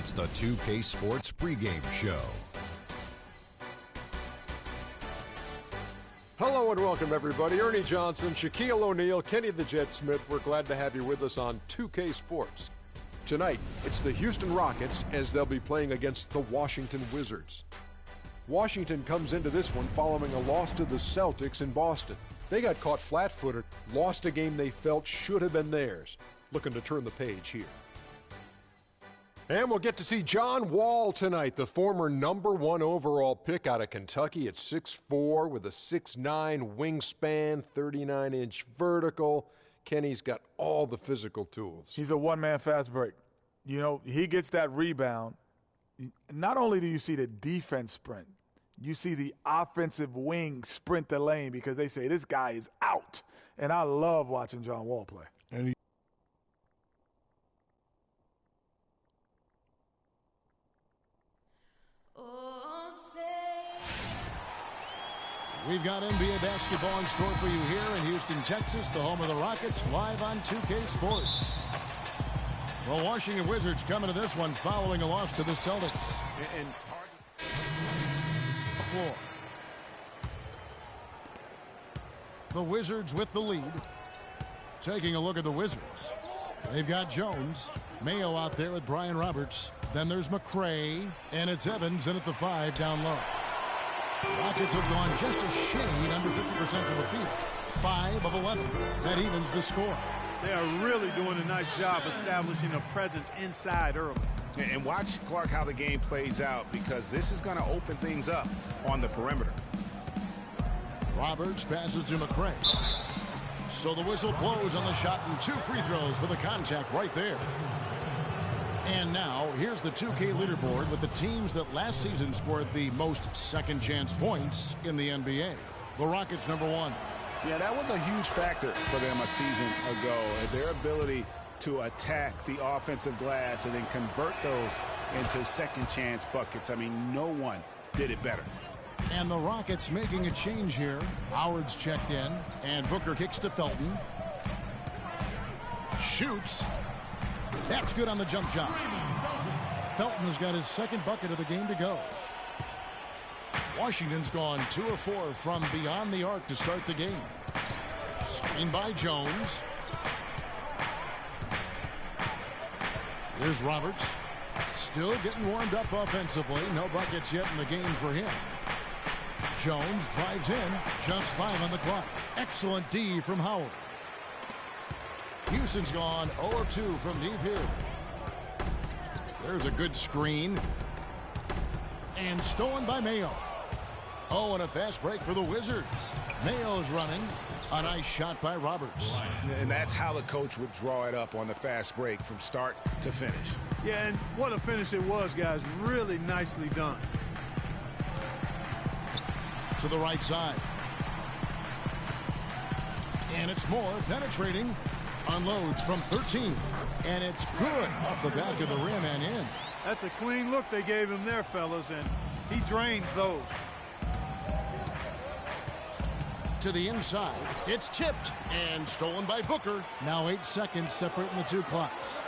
It's the 2K Sports pregame show. Hello and welcome, everybody. Ernie Johnson, Shaquille O'Neal, Kenny the Jet Smith. We're glad to have you with us on 2K Sports. Tonight, it's the Houston Rockets as they'll be playing against the Washington Wizards. Washington comes into this one following a loss to the Celtics in Boston. They got caught flat-footed, lost a game they felt should have been theirs. Looking to turn the page here. And we'll get to see John Wall tonight, the former #1 overall pick out of Kentucky at 6'4", with a 6'9" wingspan, 39-inch vertical. Kenny's got all the physical tools. He's a one-man fast break. You know, he gets that rebound. Not only do you see the defense sprint, you see the offensive wing sprint the lane because they say this guy is out. And I love watching John Wall play. And we've got NBA basketball in store for you here in Houston, Texas, the home of the Rockets, live on 2K Sports. Well, Washington Wizards coming to this one following a loss to the Celtics. And floor. The Wizards with the lead. Taking a look at the Wizards. They've got Jones, Mayo out there with Brian Roberts. Then there's McRae, and it's Evans in at the 5 down low. Rockets have gone just a shade under 50% from the field. 5 of 11. That evens the score. They are really doing a nice job establishing a presence inside early. And watch, Clark, how the game plays out, because this is going to open things up on the perimeter. Roberts passes to McRae. So the whistle blows on the shot, and 2 free throws for the contact right there. And now, here's the 2K leaderboard with the teams that last season scored the most second-chance points in the NBA. The Rockets, #1. Yeah, that was a huge factor for them a season ago. Their ability to attack the offensive glass and then convert those into second-chance buckets. I mean, no one did it better. And the Rockets making a change here. Howard's checked in, and Booker kicks to Felton. Shoots. That's good on the jump shot. Felton has got his second bucket of the game to go. Washington's gone 2 of 4 from beyond the arc to start the game. Screen by Jones. Here's Roberts. Still getting warmed up offensively. No buckets yet in the game for him. Jones drives in. Just 5 on the clock. Excellent D from Howard. Houston's gone 0 of 2 from deep here. There's a good screen. And stolen by Mayo. Oh, and a fast break for the Wizards. Mayo's running. A nice shot by Roberts. And that's how the coach would draw it up on the fast break from start to finish. Yeah, and what a finish it was, guys. Really nicely done. To the right side. And it's Moore penetrating. Unloads from 13. And it's good off the back of the rim and in. That's a clean look they gave him there, fellas, and he drains those. To the inside. It's tipped and stolen by Booker. Now 8 seconds separating the 2 clocks.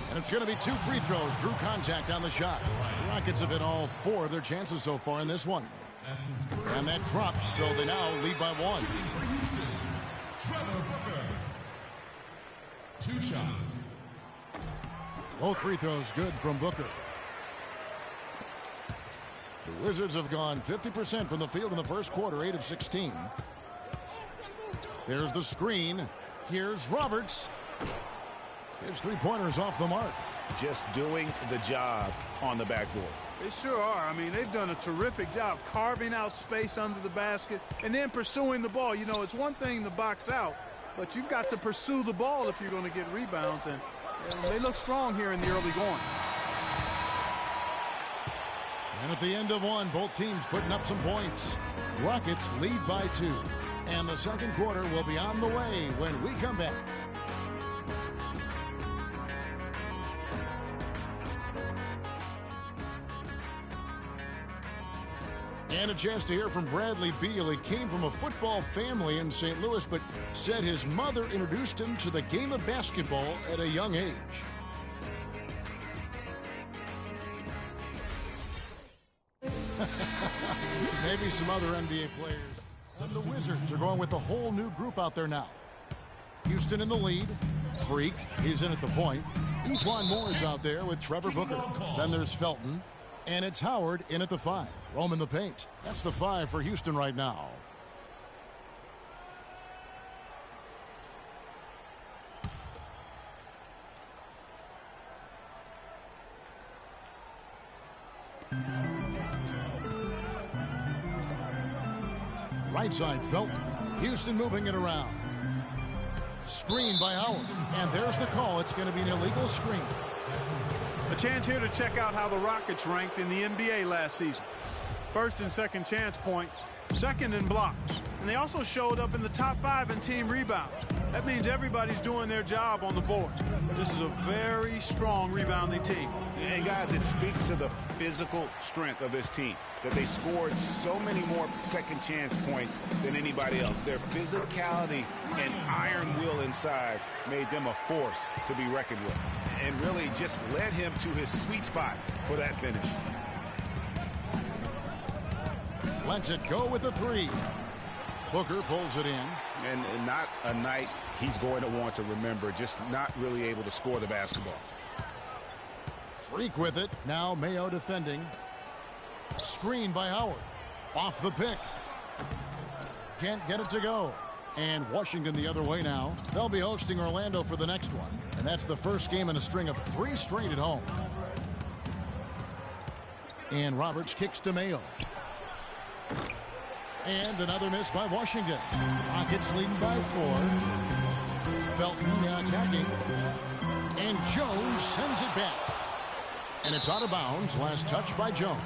And it's going to be 2 free throws. Drew contact on the shot. The Rockets have hit all 4 of their chances so far in this one. And that drops, so they now lead by 1. Trevor Booker. 2 shots. Both free throws good from Booker. The Wizards have gone 50% from the field in the first quarter, 8 of 16. There's the screen. Here's Roberts. His 3-pointers off the mark. Just doing the job on the backboard. They sure are. I mean, they've done a terrific job carving out space under the basket and then pursuing the ball. You know, it's one thing to box out, but you've got to pursue the ball if you're going to get rebounds, and they look strong here in the early going. And at the end of one, both teams putting up some points. Rockets lead by 2. And the second quarter will be on the way when we come back. And a chance to hear from Bradley Beal. He came from a football family in St. Louis, but said his mother introduced him to the game of basketball at a young age. Maybe some other NBA players. And the Wizards are going with a whole new group out there now. Houston in the lead. Freak, he's in at the point. Ejuan Moore is out there with Trevor Booker. Then there's Felton. And it's Howard in at the 5. Roam in the paint. That's the 5 for Houston right now. Right side, Felton. Houston moving it around. Screen by Howard. And there's the call. It's going to be an illegal screen. A chance here to check out how the Rockets ranked in the NBA last season. First and second chance points, second in blocks. And they also showed up in the top 5 in team rebounds. That means everybody's doing their job on the board. This is a very strong rebounding team. And guys, it speaks to the physical strength of this team, that they scored so many more second chance points than anybody else. Their physicality and iron will inside made them a force to be reckoned with, and really just led him to his sweet spot for that finish. Lets it go with the 3. Booker pulls it in. And not a night he's going to want to remember, just not really able to score the basketball. Freak with it. Now Mayo defending. Screen by Howard. Off the pick. Can't get it to go. And Washington the other way now. They'll be hosting Orlando for the next one. And that's the first game in a string of 3 straight at home. And Roberts kicks to Mayo. And another miss by Washington. Rockets leading by 4. Felton attacking. And Jones sends it back. And it's out of bounds. Last touch by Jones.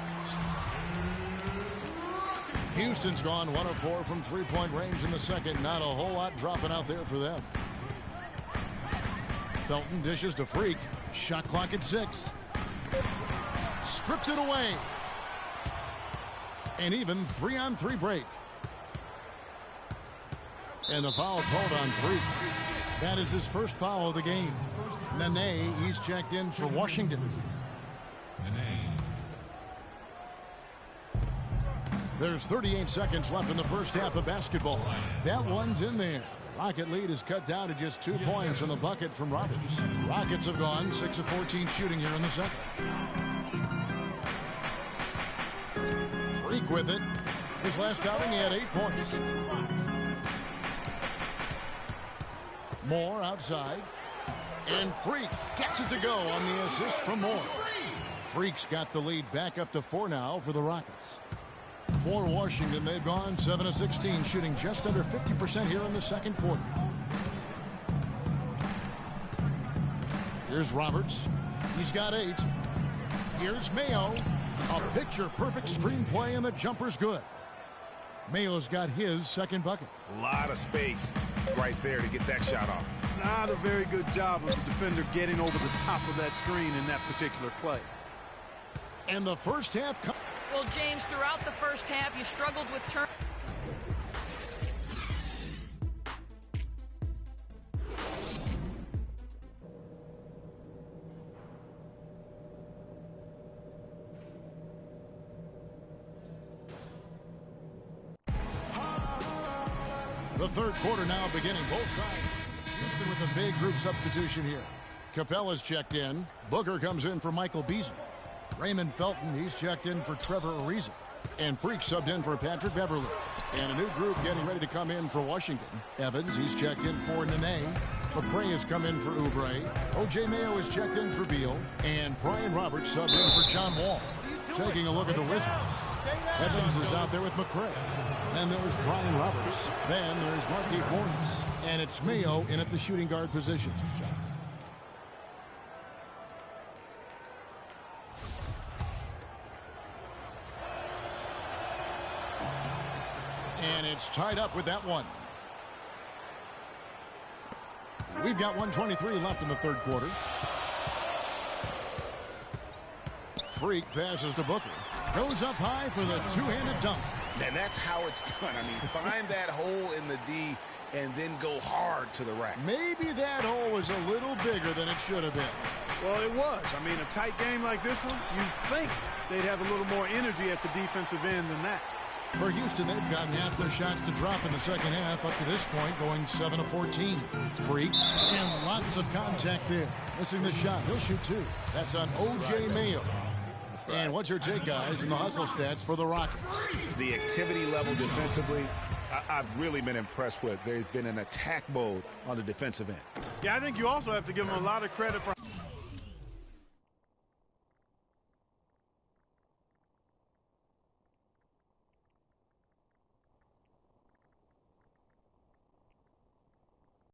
Houston's gone 1 of 4 from 3-point range in the second. Not a whole lot dropping out there for them. Felton dishes to Freak. Shot clock at 6. Stripped it away. An even 3-on-3 break. And the foul called on Freak. That is his first foul of the game. Nene, he's checked in for Washington. There's 38 seconds left in the first half of basketball. That one's in there. Rocket lead is cut down to just 2 points in the bucket from Roberts. Rockets have gone 6 of 14 shooting here in the second. Freak with it. His last outing, he had 8 points. Moore outside. And Freak gets it to go on the assist from Moore. Freak's got the lead back up to 4 now for the Rockets. For Washington, they've gone 7 of 16, shooting just under 50% here in the second quarter. Here's Roberts. He's got 8. Here's Mayo. A picture-perfect screen play, and the jumper's good. Mayo's got his second bucket. A lot of space right there to get that shot off. Not a very good job of the defender getting over the top of that screen in that particular play. And the first half... Well, James, throughout the first half, you struggled with turn. The third quarter now beginning. Both sides. Houston with a big group substitution here. Capella's checked in. Booker comes in for Michael Beasley. Raymond Felton, he's checked in for Trevor Ariza. And Freak subbed in for Patrick Beverly. And a new group getting ready to come in for Washington. Evans, he's checked in for Nene. McCray has come in for Oubre. O.J. Mayo is checked in for Beal. And Brian Roberts subbed in for John Wall. Taking a look at the Wizards. Evans is out there with McCray. And there's Brian Roberts. Then there's Marquis Fornes. And it's Mayo in at the shooting guard position. And it's tied up with that one. We've got 1:23 left in the third quarter. Freak passes to Booker. Goes up high for the two-handed dunk. And that's how it's done. I mean, find that hole in the D and then go hard to the rack. Maybe that hole was a little bigger than it should have been. Well, it was. I mean, a tight game like this one, you think they'd have a little more energy at the defensive end than that. For Houston, they've gotten half their shots to drop in the second half up to this point, going 7 of 14. Freak, and lots of contact there. Missing the shot. He'll shoot 2. That's on O.J. Mayo. And what's your take, guys, in the hustle stats for the Rockets? The activity level defensively, I've really been impressed with. There's been an attack mode on the defensive end. Yeah, I think you also have to give them a lot of credit for